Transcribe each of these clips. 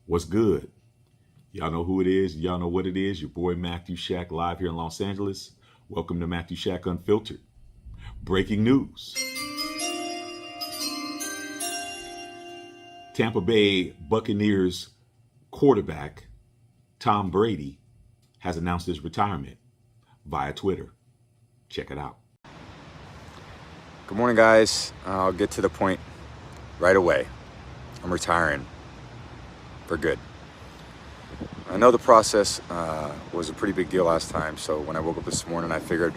What's good? Y'all know who it is. Y'all know what it is. Your boy Matthew Shack live here in Los Angeles. Welcome to Matthew Shack Unfiltered. Breaking news. Tampa Bay Buccaneers quarterback Tom Brady has announced his retirement via Twitter. Check it out. Good morning, guys. I'll get to the point right away. I'm retiring for good. I know the process was a pretty big deal last time, so when I woke up this morning, I figured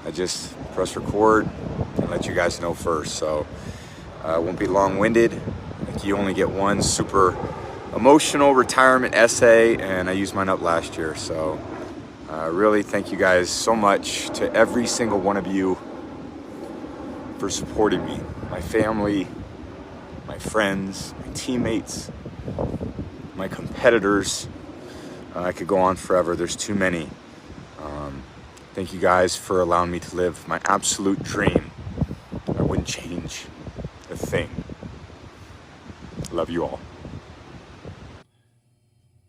I'd just press record and let you guys know first. So I won't be long-winded. Like, you only get one super emotional retirement essay, and I used mine up last year. So really thank you guys so much, to every single one of you, for supporting me, my family, my friends, my teammates, my competitors. I could go on forever. There's too many. Thank you guys for allowing me to live my absolute dream. I wouldn't change a thing. Love you all.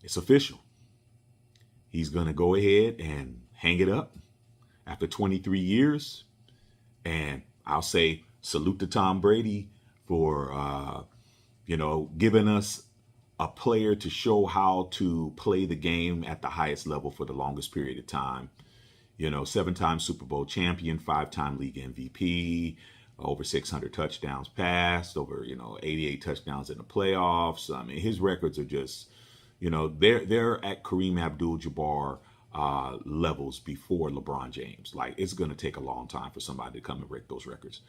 It's official. He's going to go ahead and hang it up after 23 years. And I'll say salute to Tom Brady for, giving us a player to show how to play the game at the highest level for the longest period of time. 7-time Super Bowl champion, 5-time league MVP, over 600 touchdowns passed, over, 88 touchdowns in the playoffs. I mean, his records are just, they're at Kareem Abdul-Jabbar levels before LeBron James. Like, it's going to take a long time for somebody to come and break those records.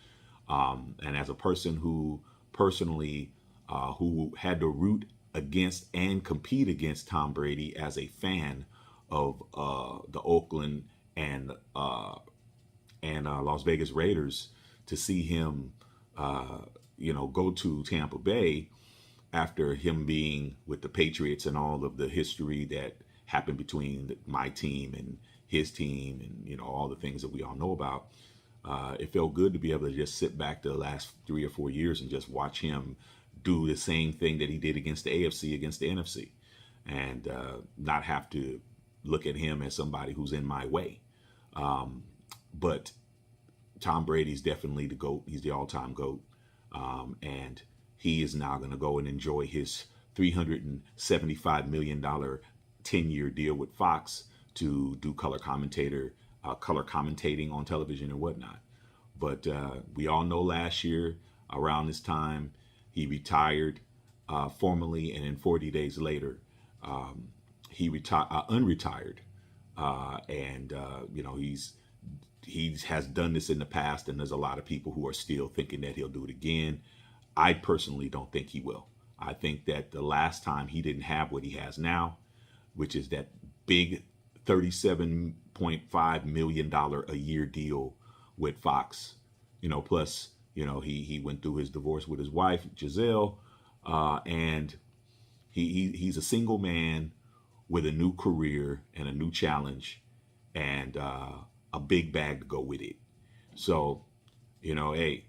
And as a person who personally, who had to root against and compete against Tom Brady as a fan of the Oakland and Las Vegas Raiders, to see him, go to Tampa Bay after him being with the Patriots and all of the history that happened between my team and his team, and all the things that we all know about. It felt good to be able to just sit back the last 3 or 4 years and just watch him do the same thing that he did against the AFC, against the NFC, and not have to look at him as somebody who's in my way. But Tom Brady's definitely the GOAT. He's the all-time GOAT. And he is now going to go and enjoy his $375 million 10-year deal with Fox to do color commentating on television and whatnot. But we all know last year around this time, he retired formally, and then 40 days later, he unretired. He has done this in the past, and there's a lot of people who are still thinking that he'll do it again. I personally don't think he will. I think that the last time he didn't have what he has now, which is that big $37.5 million a year deal with Fox, plus, he went through his divorce with his wife, Giselle, and he's a single man with a new career and a new challenge, and a big bag to go with it. So, hey,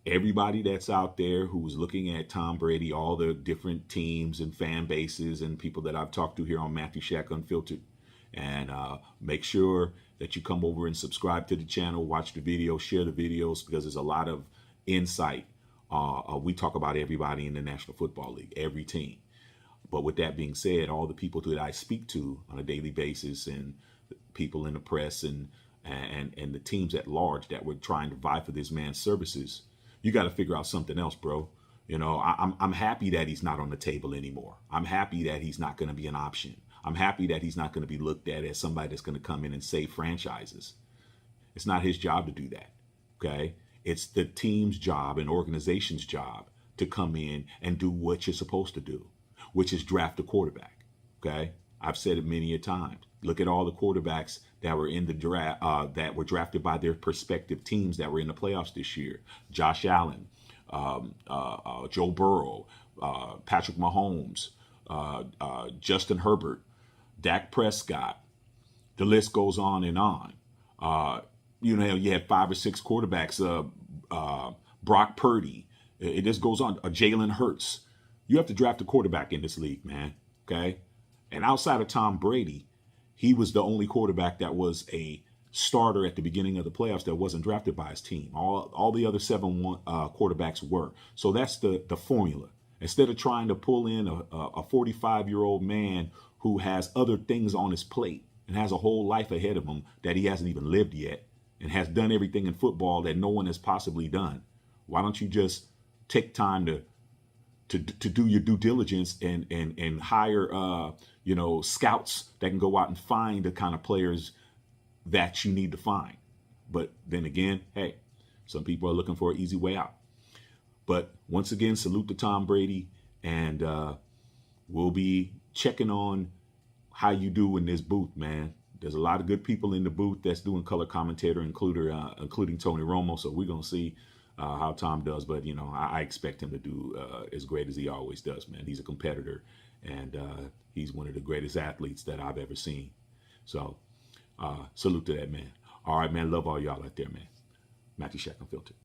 everybody that's out there who's looking at Tom Brady, all the different teams and fan bases and people that I've talked to here on Matthew Shack Unfiltered, and make sure that you come over and subscribe to the channel, watch the video, share the videos, because there's a lot of insight. We talk about everybody in the National Football League, every team. But with that being said, all the people that I speak to on a daily basis, and people in the press and the teams at large that were trying to vie for this man's services, you got to figure out something else, bro. I'm happy that he's not on the table anymore. I'm happy that he's not going to be an option. I'm happy that he's not going to be looked at as somebody that's going to come in and save franchises. It's not his job to do that. Okay. It's the team's job and organization's job to come in and do what you're supposed to do, which is draft a quarterback. Okay. I've said it many a time. Look at all the quarterbacks that were in the draft, that were drafted by their prospective teams that were in the playoffs this year. Josh Allen, Joe Burrow, Patrick Mahomes, Justin Herbert, Dak Prescott. The list goes on and on. You had 5 or 6 quarterbacks. Brock Purdy. It just goes on. Jalen Hurts. You have to draft a quarterback in this league, man. Okay. And outside of Tom Brady, he was the only quarterback that was a starter at the beginning of the playoffs that wasn't drafted by his team. All the other seven quarterbacks were. So that's the formula. Instead of trying to pull in a 45-year-old man who has other things on his plate and has a whole life ahead of him that he hasn't even lived yet and has done everything in football that no one has possibly done, why don't you just take time to do your due diligence and hire scouts that can go out and find the kind of players that you need to find. But then again, hey, some people are looking for an easy way out. But once again, salute to Tom Brady, and we'll be checking on how you do in this booth, man. There's a lot of good people in the booth that's doing color commentator, including Tony Romo. So we're gonna see how Tom does. But I expect him to do as great as he always does, man. He's a competitor, and he's one of the greatest athletes that I've ever seen. So salute to that man. All right, man. Love all y'all out there, man. Matthew Shack Unfiltered.